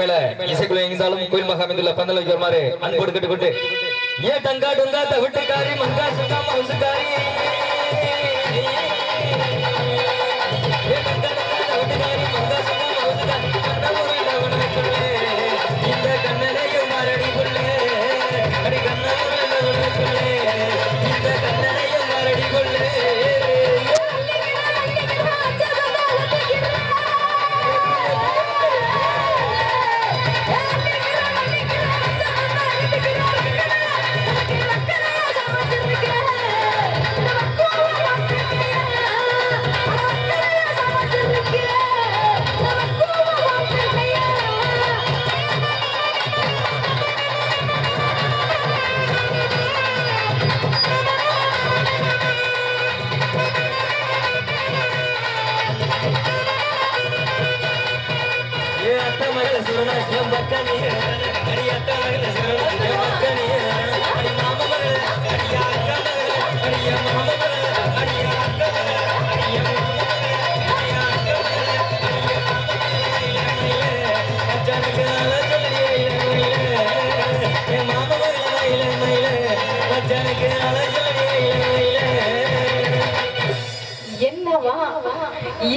மேல இசைக்குள்ள எங்கிருந்தாலும் கோயில் மகா அமைந்துள்ள பந்தல் வைக்குமாறு அன்போடு கேட்டுக்கொண்டு ஏ டங்கா டங்கா தவிட்டுக்காரி மங்கா சுங்கா மவுசுக்காரி இந்த கண்ணனையும் மரடி கொள்ளே அடி கண்ணனையும் கொள்ளே இந்த கண்ணனையும் மரடி கொள்ளே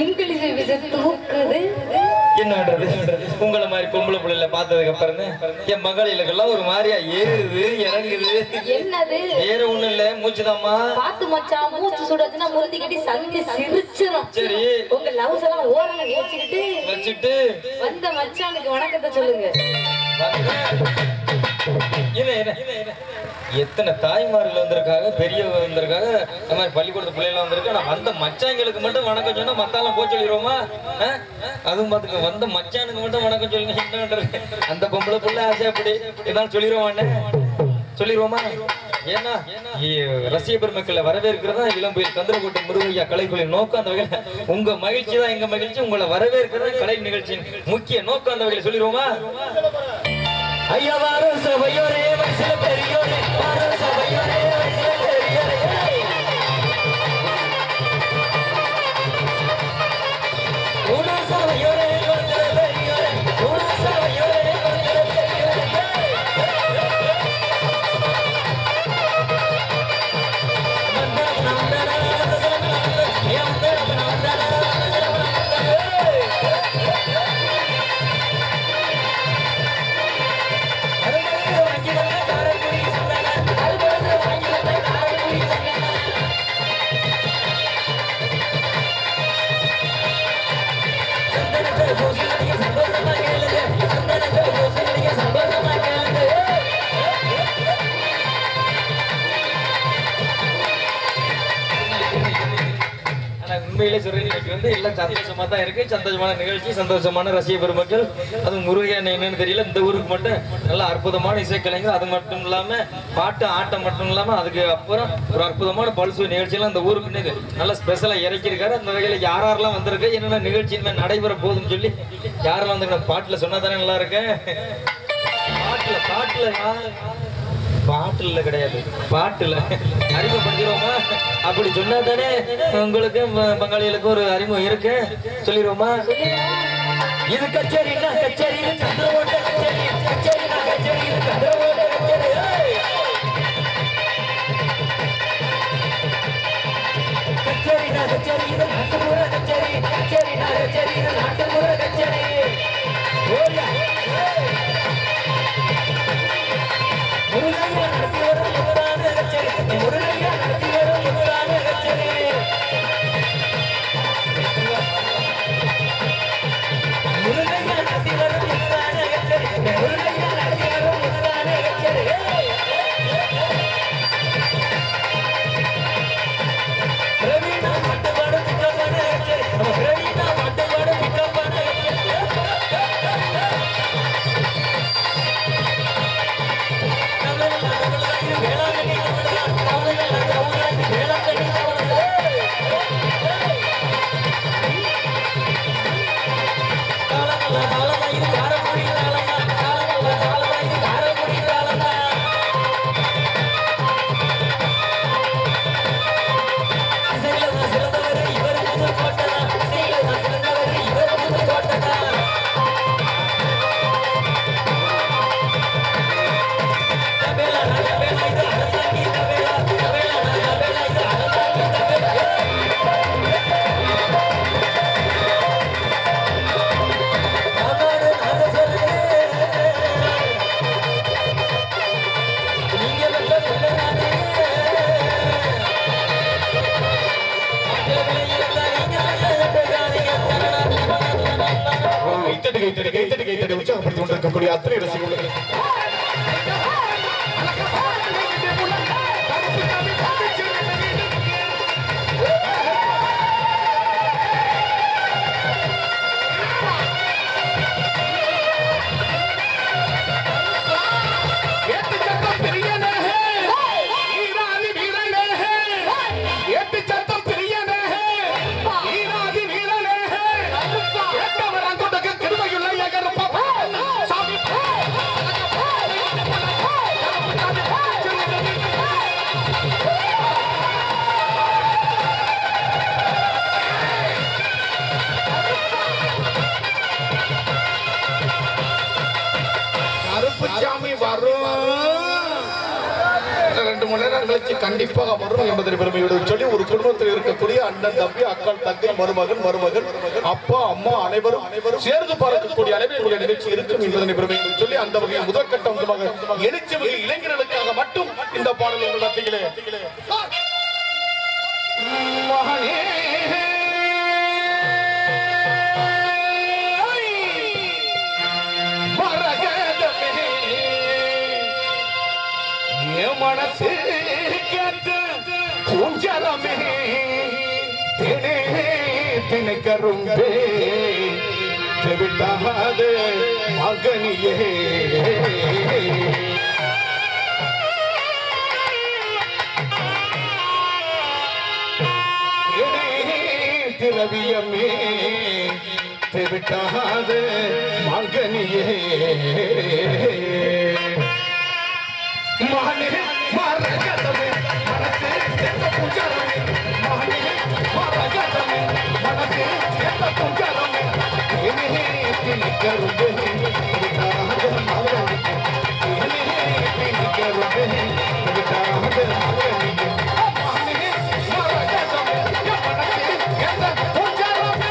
இங்கிலீஷ் விசை தூக்குது என்னன்றது உங்களை மாதிரி பொம்பளை பிள்ளைல பார்த்ததுக்கு அப்புறம் என் மகளிர்களுக்கெல்லாம் ஒரு மாதிரியா ஏறுது இறங்குது. என்னது வேற ஒண்ணும் இல்ல மூச்சுதாம்மா. பாத்து மச்சான் மூச்சு சுடுறதுன்னா முருத்தி கட்டி சந்தி சிரிச்சிரும். சரி உங்க லவ்ஸ் எல்லாம் ஓரங்க வச்சுட்டு வந்த மச்சானுக்கு வணக்கத்தை சொல்லுங்க. எத்தனை தாய்மார்கள் வந்திருக்காங்க, பெரியவங்க வந்திருக்காங்க, இந்த மாதிரி பள்ளிக்கூடத்து பிள்ளைகள் வந்திருக்கு. நான் வந்த மச்சாங்களுக்கு மட்டும் வணக்கம் சொன்னா மத்தாலாம் போய் சொல்லிடுவோமா? அதுவும் பார்த்துக்க வந்த மச்சானுக்கு மட்டும் வணக்கம் சொல்லுங்க. என்னன்றது அந்த பொம்பளை பிள்ளை ஆசை அப்படி ஏதாவது சொல்லிடுவான்னு சொல்லிடுவோமா? ஏன்னா ரசிக பெருமக்களை வரவேற்கிறதா இளம்புயல் கந்தரகோட்டை முருகையா கலைக்குழுவின் நோக்கம். அந்த வகையில் உங்க மகிழ்ச்சி தான் எங்க மகிழ்ச்சி. உங்களை வரவேற்கிறதா கலை நிகழ்ச்சியின் முக்கிய நோக்கம். அந்த வகையில் சொல்லிடுவோமா? ஐயா வாரோ சபையோரே வயசுல பெரியோரே, வாரோ சபையோரே வயசுல பெரியோரே, ஊனா சபையோரே வயசுல பெரியோரே, ஊனா சபையோரே வயசுல பெரியோரே, உண்மையிலே சொல்றேன். இன்னைக்கு வந்து எல்லாம் சந்தோஷமா தான் இருக்கு. சந்தோஷமான நிகழ்ச்சி, சந்தோஷமான ரசிக பெருமக்கள். அதுவும் முருகன் என்னன்னு தெரியல, இந்த ஊருக்கு மட்டும் நல்ல அற்புதமான இசைக்கலைஞர். அது மட்டும் இல்லாம பாட்டு ஆட்டம் மட்டும் இல்லாம அதுக்கு அப்புறம் ஒரு அற்புதமான பல்சுவை நிகழ்ச்சியெல்லாம் இந்த ஊருக்கு நல்ல ஸ்பெஷலா இறக்கியிருக்காரு. அந்த வகையில யாரெல்லாம் வந்திருக்கு, என்னென்ன நிகழ்ச்சியுமே நடைபெற போகுதுன்னு சொல்லி யாரெல்லாம் வந்து பாட்டுல சொன்னா தானே நல்லா இருக்கு. பாட்டுல கிடையாது, பாட்டுல அறிமுகப்படுத்திடுவோமா? அப்படி சொன்னா தானே உங்களுக்கு பங்காளிகளுக்கு ஒரு அறிமுகம் இருக்கு. சொல்லிடுவோமா? இது கச்சேரினா கச்சேரி, சந்திரவோட கச்சேரி, கச்சேரினா கச்சேரி, இது சந்திரவோட கச்சேரி, கச்சேரினா கச்சேரி, இது நாட்டுப்புற கச்சேரி, கச்சேரினா கச்சேரி, இது நாட்டுப்புற கச்சேரி. முருகையா நடத்தி வரும் முத்தான கச்சேரி, முருகையா நடத்தி வரும் முத்தான கச்சேரி, முருகையா நடத்தி வரும் முத்தான கச்சேரி, இருக்கக்கூடிய அத்தனை ரசிகர்களுக்கு கண்டிப்பாக வரும் என்பதை பெருமையோடு சொல்லி ஒரு குடும்பத்தில் இருக்கக்கூடிய அண்ணன் தம்பி அக்கால் தங்கை மருமகன் அப்பா அம்மா அனைவரும் சேர்ந்து பார்க்கக்கூடிய அளவில் நிகழ்ச்சி இருக்கும் என்பதனை பெருமையோடு சொல்லி அந்த வகையில் முதற்கட்ட அம்சமாக எழுச்சி வகை இளைஞர்களுக்காக மட்டும் இந்த பாடல் உங்கள் மத்தியிலே மனசு பூஞ்சலமே தினே தினை கரும்பே விட்டாத மகனியே திரவியமே விட்டாத மகனியே மானே மாரகதமே மனசே எந்த பூஜாரமே மானே மாரகதமே மனசே எந்த பூஜாரமே ஏனே தினி கரும்பே விட்டாத மகனியே ஏனே தினி கரும்பே விட்டாத மகனியே மானே மாரகதமே மனசே எந்த பூஜாரமே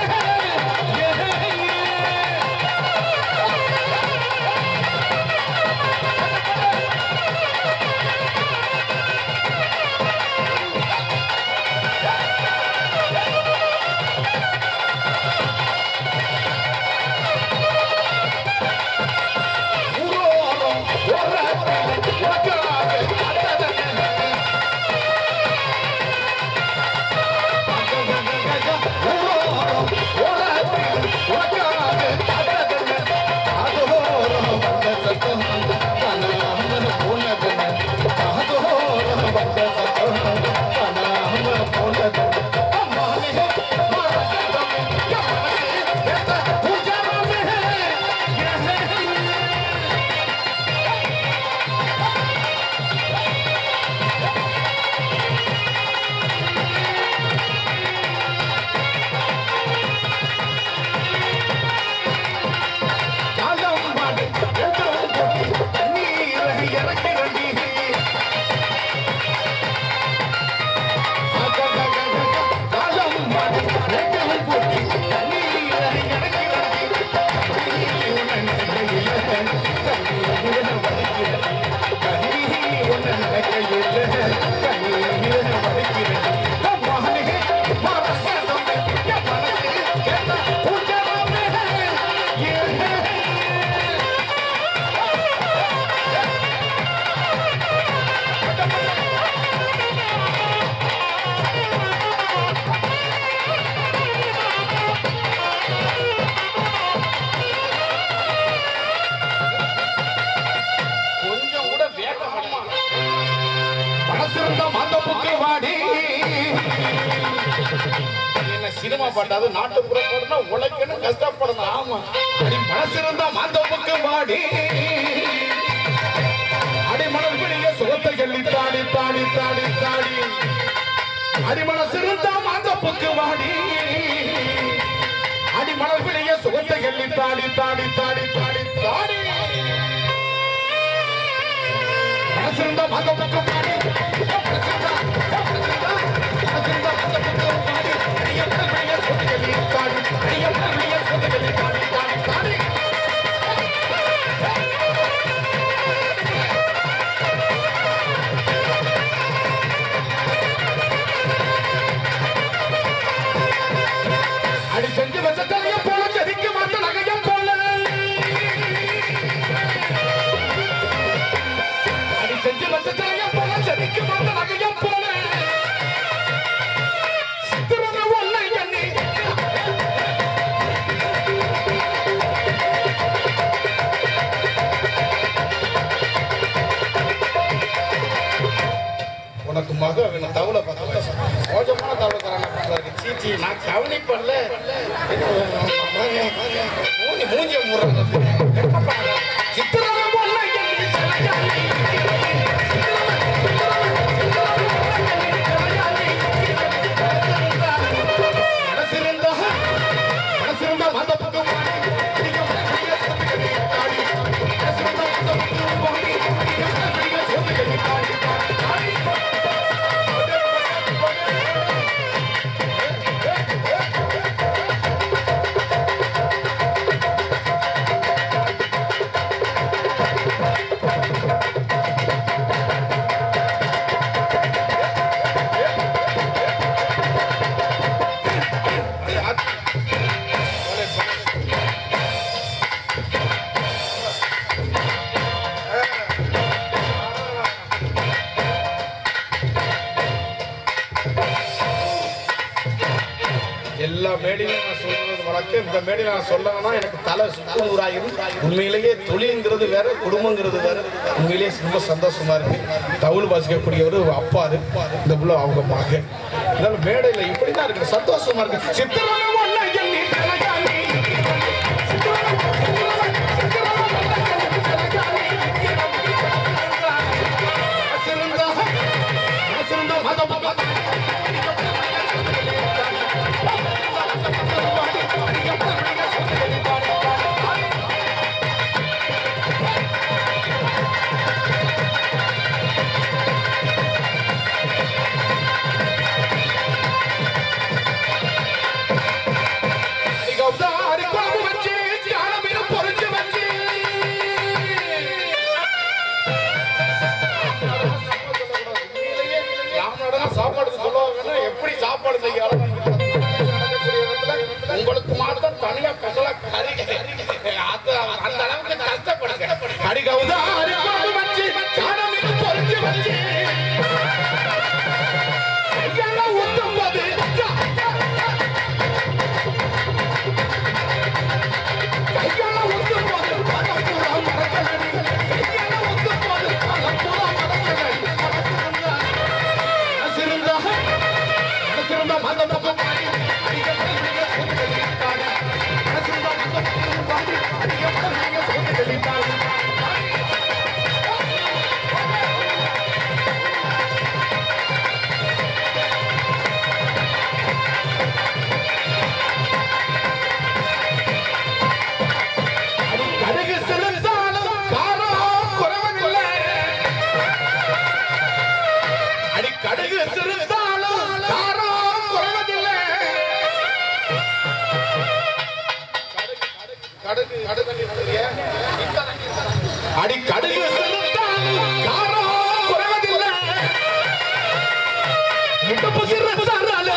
சினிமா பாட்டாது நாட்டுப்புற போடுனா உழைக்கணும் கஷ்டப்படணும். ஆமா மனசிருந்தா மாந்தப்புக்கு வாடி அடிமணப்பிடிய சுகத்தை எள்ளி தாடி தாடி தாடி தாடி அடிமனசிருந்தா மாந்தப்புக்கு வாடி அடிமணப்பிடிய சுகத்தை எள்ளி தாடி தாடி தாடி தாடி தாடி மனசிருந்தா மாந்தப்புக்கு வாடி அடி செஞ்சு வச்ச தலைய போல ஜதிக்க மாட்ட நகையம் போல மக வேணும் தவளை பார்த்து மோஜமான தவளைக்காரன் சீச்சி நான் கவனிப்பல்ல மூஞ்சிய முறாங்க எல்லா மேடையிலும் நான் சொல்றது வழக்கு இந்த மேடையில நான் சொல்லணும்னா எனக்கு தலை சுத்தூராயிரும் உண்மையிலேயே தொழில்ங்கிறது வேற குடும்பங்கிறது வேற உண்மையிலேயே ரொம்ப சந்தோஷமா இருக்கு தவுள் வாசிக்கக்கூடிய ஒரு அப்பா இந்த புள்ள அவங்க மகன் இதனால மேடையில இப்படிதான் இருக்கு சந்தோஷமா இருக்கு உங்களுக்கு மாத்தான் தனியா கசல கறி அந்த அளவுக்கு கஷ்டப்படுங்க அடிகவுதா அரிப்பாடு வச்சி காணமிட்டு பொறுத்து வச்சி ஐயெல்லாம் ஊத்தும்போது ஐயெல்லாம் ஊத்தும்போது பலபூரா மறக்கலடி ஐயெல்லாம் ஊத்தும்போது பலபூரா மறக்கலடி மனசிருந்தா மந்த பக்கம் அடி கடுகு காரம் குறைவதில்லை இடுப்பு சிறந்தால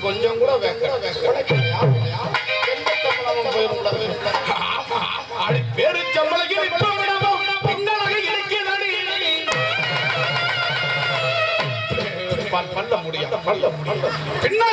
கொஞ்சம் கூட பேரு சம்பளையில் இப்ப பண்ண முடியாது பின்னா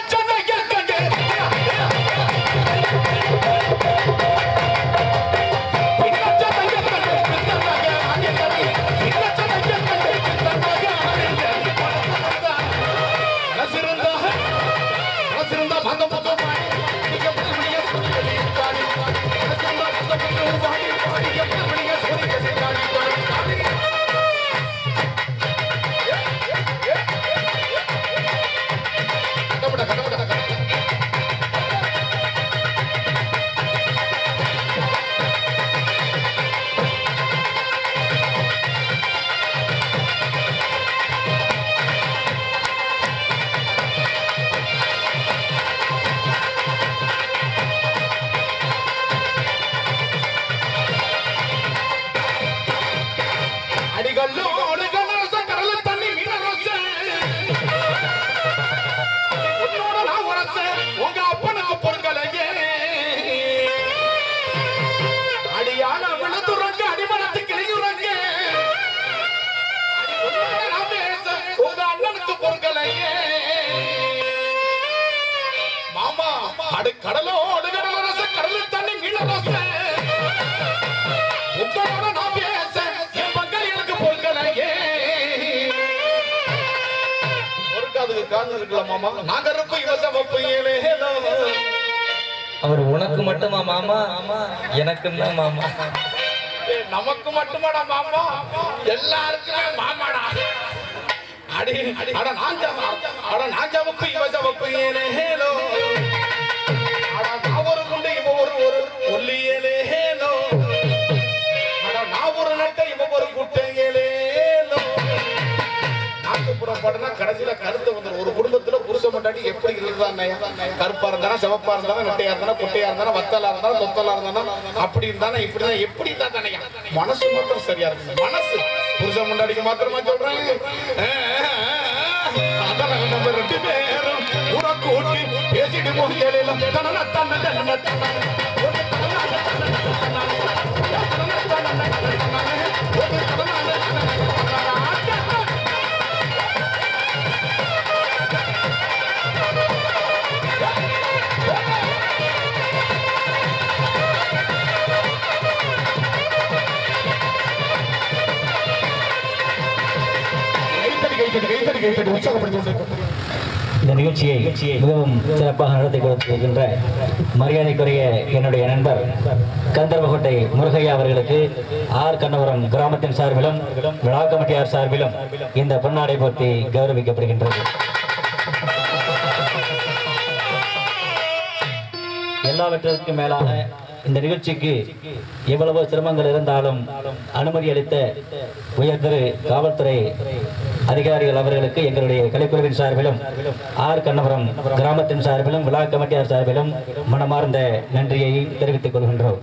கடவுட அடே கடலோடு கடலரச கடல் தண்ணி மீனரச உங்களோட நான் பேச என் பங்காளி எனக்கு பொறுக்கலையே பொறுக்காதுக்கு காரணம் இருக்கலாம் மாமா நாங்க இருப்போம் இவச வைப்பீங்களே அவர் உனக்கு மட்டுமா மாமா எனக்கும் தான் மாமா நமக்கு மட்டுமாடா மாமா எல்லாருக்குமே மாமாடா அடி அட நான் ஜாவுக்கு இவச வைப்பீங்களே அட நான் ஒரு குண்டு இவ ஒரு ஒல்லியலே அட நான் ஒரு நட்டை இவ ஒரு குட்டையலே நாட்டுப்புறம் பாட்டுனா கடைசியில கருத்து வந்துடும் ஒரு குடும்பத்துல புருஷ மண்டாட்டி எப்படி இருந்தானே கருப்பா இருந்தானா சிவப்பா இருந்தானா நெட்டையா இருந்தானா குட்டையா இருந்தானா வத்தலா இருந்தானா தொத்தலா இருந்தானா அப்படி இருந்தானா இப்படிதான் எப்படி இருந்தா தானே மனசு மாத்திரம் சரியா இருக்கு மனசு புருஷ மண்டாட்டிக்கு மாத்திரமா சொல்றேன் அதான் நம்ம ரெண்டு பேரும் உனக்கு ஊட்டி பேசிட்டு போகலாம் இந்த நிகழ்ச்சியை மிகவும் சிறப்பாக நடத்தி கொடுத்திருக்கின்ற மரியாதைக்குரிய என்னுடைய நண்பர் கந்தர்வகோட்டை முருகையா அவர்களுக்கு ஆர் கண்ணபுரம் கிராமத்தின் சார்பிலும் விழா கமிட்டியார் சார்பிலும் இந்த பொன்னாடை போர்த்தி கௌரவிக்கப்படுகின்றது. எல்லாவற்றிற்கும் மேலாக இந்த நிகழ்ச்சிக்கு எவ்வளவோ சிரமங்கள் இருந்தாலும் அனுமதி அளித்த உயர் திரு காவல்துறை அதிகாரிகள் அவர்களுக்கு எங்களுடைய கலைக்குழுவின் சார்பிலும் ஆர் கண்ணபுரம் கிராமத்தின் சார்பிலும் விழா கமிட்டியார் சார்பிலும் மனமார்ந்த நன்றியை தெரிவித்துக் கொள்கின்றோம்.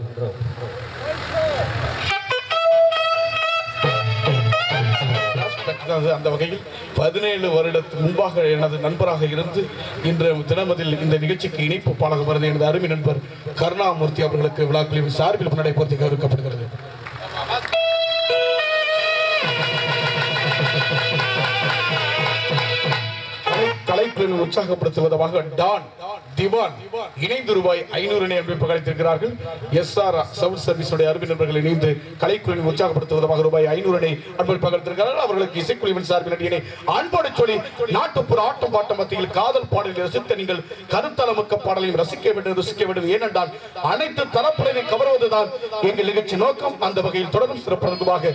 அந்த வகையில் 17 வருடத்துக்கு முன்பாக எனது நண்பராக இருந்து இன்று தினமதில் இந்த நிகழ்ச்சிக்கு இணைப்பு பாடக வருது எனது அருமை நண்பர் கருணாமூர்த்தி அவர்களுக்கு விழாக்களின் சார்பில் முன்னாடி போர்த்தி கௌரவிக்கப்படுகிறது. கலைப்பிரிவை உற்சாகப்படுத்துவதாக டான் திவான் இணைந்து ரூபாய் 500 என்பதை அளித்திருக்கிறார்கள். SR சவுண்ட் சர்வீஸ் அருமை நண்பர்கள் இணைந்து கலைக்குழுவை உற்சாகப்படுத்துவதாக ரூபாய் 500 அன்பளிப்பாக அளித்திருக்கிறார்கள். அவர்களுக்கு இசைக்குழுவின் சார்பில் அன்போடு சொல்லி நாட்டுப்புற ஆட்டம் பாட்டம் மத்தியில் காதல் பாடலை ரசித்த நீங்கள் கருத்தளமுக்க பாடலையும் ரசிக்க வேண்டும். ஏனென்றால் அனைத்து தரப்பினரை கவருவதுதான் எங்கள் நிகழ்ச்சி நோக்கம். அந்த வகையில் தொடரும் சிறப்பாக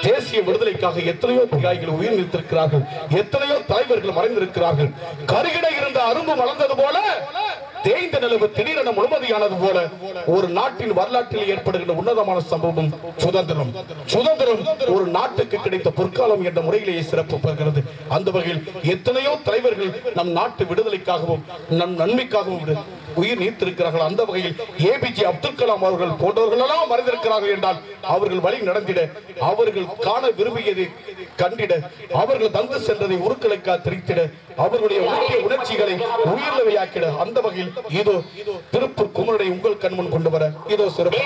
தேசிய விடுதலைக்காக எத்தனையோ தியாகிகள் உயிர் நீத்திருக்கிறார்கள், எத்தனையோ தலைவர்கள் மறைந்திருக்கிறார்கள். கருகிட இருந்த அரும்பு வளர்ந்தது போல தேய்ந்த நிலவு திடீரென முழுமதியானது போல ஒரு நாட்டின் வரலாற்றில் ஏற்படுகின்ற உன்னதமான சம்பவம் சுதந்திரம். ஒரு நாட்டுக்கு கிடைத்த பொற்காலம் என்ற முறையிலேயே சிறப்பு பெறுகிறது. அந்த வகையில் எத்தனையோ தலைவர்கள் நம் நாட்டு விடுதலைக்காகவும் நம் நன்மைக்காகவும் உயிர் நீத்திருக்கிறார்கள். அந்த வகையில் APJ அப்துல் கலாம் அவர்கள் போன்றவர்கள் எல்லாம் மறைந்திருக்கிறார்கள் என்றால் அவர்கள் வழி நடந்திட, அவர்கள் காண விரும்பியதை கண்டிட, அவர்கள் தந்து சென்றதை உருக்களுக்கா திரித்திட, அவர்களுடைய உணர்ச்சிகளை உயிர்லவையாக்கிட, அந்த வகையில் இதோ திருப்பூர் குமரனை உங்கள் கண்முன் கொண்டு வர இதோ சிறப்பு